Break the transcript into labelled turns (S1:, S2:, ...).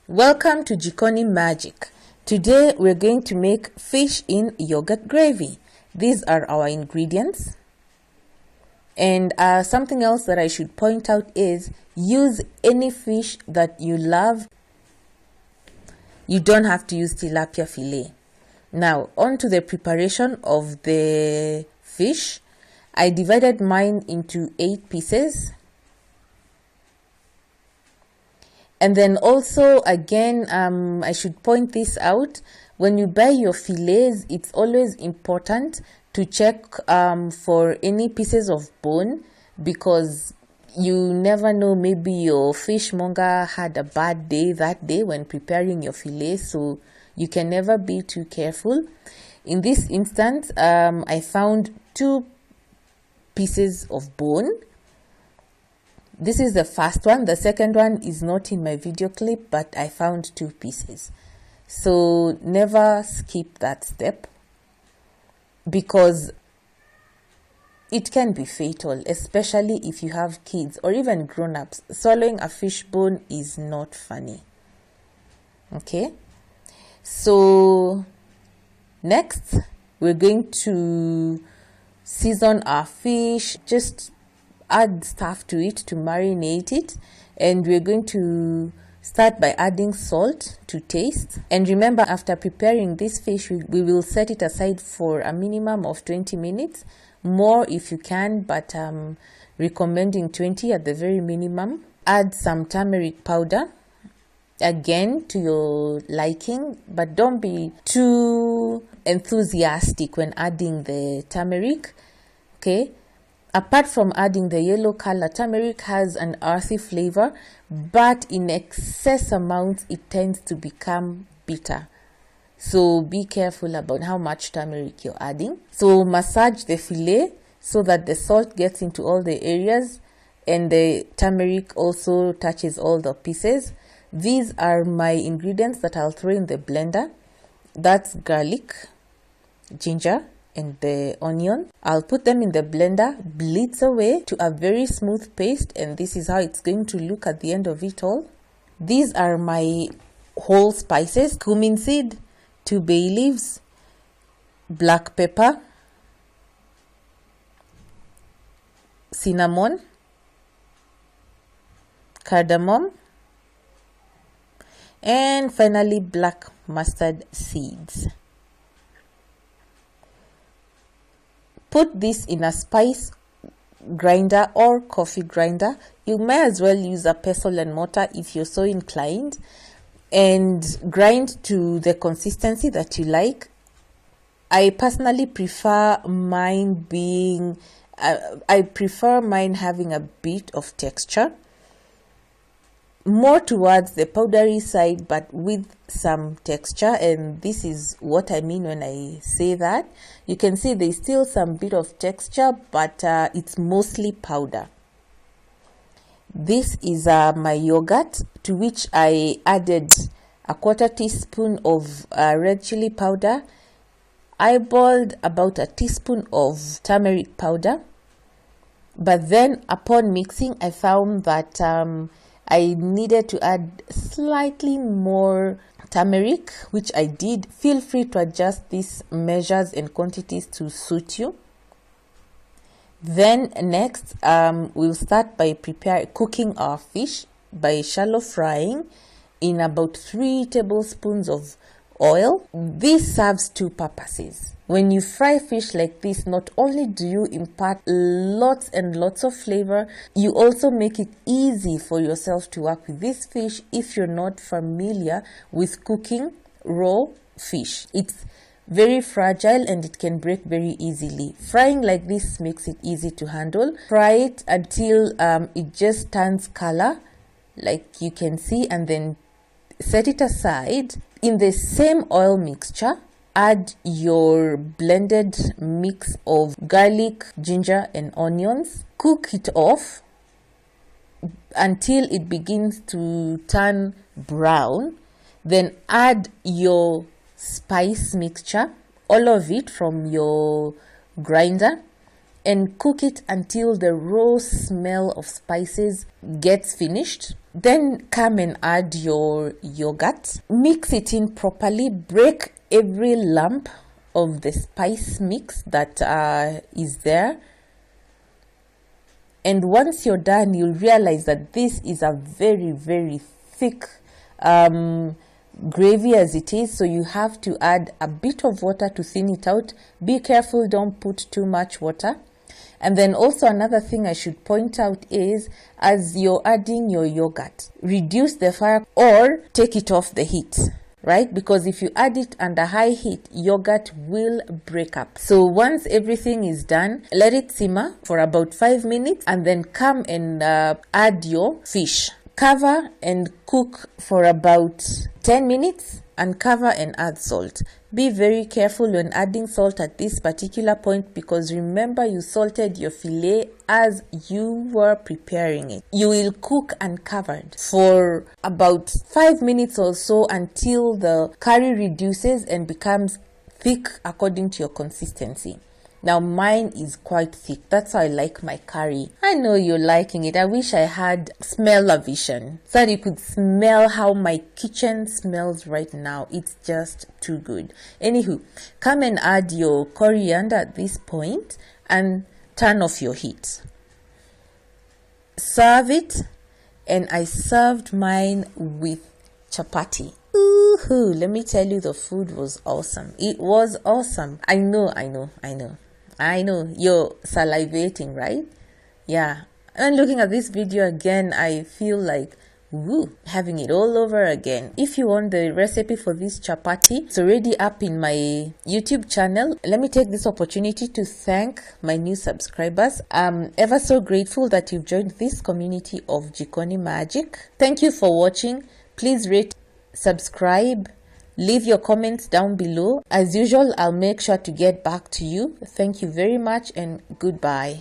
S1: Welcome to Jikoni Magic. Today we're going to make fish in yogurt gravy. These are our ingredients. And something else that I should point out is use any fish that you love. You don't have to use tilapia fillet. Now on to the preparation of the fish. I divided mine into 8 pieces. And then also, again, I should point this out. When you buy your fillets, it's always important to check for any pieces of bone, because you never know, maybe your fishmonger had a bad day that day when preparing your fillet, so you can never be too careful. In this instance, I found 2 pieces of bone. This is the first one. The second one is not in my video clip, but I found 2 pieces. So never skip that step, because it can be fatal, especially if you have kids or even grown-ups. Swallowing a fish bone is not funny. Okay, so next we're going to season our fish. Just add stuff to it to marinate it, and we're going to start by adding salt to taste. And remember, after preparing this fish, we will set it aside for a minimum of 20 minutes, more if you can, but recommending 20 at the very minimum. Add some turmeric powder, again to your liking, but don't be too enthusiastic when adding the turmeric. Okay, apart from adding the yellow color, turmeric has an earthy flavor, but in excess amounts it tends to become bitter. So be careful about how much turmeric you're adding. So massage the fillet so that the salt gets into all the areas and the turmeric also touches all the pieces. These are my ingredients that I'll throw in the blender. That's garlic, ginger, and the onion. I'll put them in the blender, blitz away to a very smooth paste, and this is how it's going to look at the end of it all. These are my whole spices: cumin seed, 2 bay leaves, black pepper, cinnamon, cardamom, and finally black mustard seeds. Put this in a spice grinder or coffee grinder. You may as well use a pestle and mortar if you're so inclined, and grind to the consistency that you like. I personally prefer mine being, I prefer mine having a bit of texture, more towards the powdery side, but with some texture. And this is what I mean when I say that. You can see there's still some bit of texture, but it's mostly powder. This is my yogurt, to which I added a 1/4 teaspoon of red chili powder. I boiled about a teaspoon of turmeric powder, but then upon mixing I found that I needed to add slightly more turmeric, which I did. Feel free to adjust these measures and quantities to suit you. Then next, we'll start by cooking our fish by shallow frying in about 3 tablespoons of oil. This serves 2 purposes. When you fry fish like this, not only do you impart lots and lots of flavor, you also make it easy for yourself to work with this fish if you're not familiar with cooking raw fish. It's very fragile and it can break very easily. Frying like this makes it easy to handle. Fry it until it just turns color, like you can see, and then set it aside. In the same oil mixture, add your blended mix of garlic, ginger, and onions. Cook it off until it begins to turn brown. Then add your spice mixture, all of it from your grinder, and cook it until the raw smell of spices gets finished. Then come and add your yogurt. Mix it in properly. Break every lump of the spice mix that is there. And once you're done, you'll realize that this is a very, very thick gravy as it is. So you have to add a bit of water to thin it out. Be careful, don't put too much water. And then also another thing I should point out is, as you're adding your yogurt, reduce the fire or take it off the heat, right? Because if you add it under high heat, yogurt will break up. So once everything is done, let it simmer for about 5 minutes and then come and add your fish. Cover and cook for about 10 minutes and cover and add salt. Be very careful when adding salt at this particular point, because remember, you salted your fillet as you were preparing it. You will cook uncovered for about 5 minutes or so until the curry reduces and becomes thick according to your consistency. Now mine is quite thick. That's how I like my curry. I know you're liking it. I wish I had smell-o-vision so that you could smell how my kitchen smells right now. It's just too good. Anywho, come and add your coriander at this point and turn off your heat. Serve it, and I served mine with chapati. Ooh, let me tell you, the food was awesome. It was awesome. I know. You're salivating, right? Yeah. And looking at this video again, I feel like, woo, having it all over again. If you want the recipe for this chapati, it's already up in my YouTube channel. Let me take this opportunity to thank my new subscribers. I'm ever so grateful that you've joined this community of Jikoni Magic. Thank you for watching. Please rate, subscribe, leave your comments down below. As usual, I'll make sure to get back to you. Thank you very much and goodbye.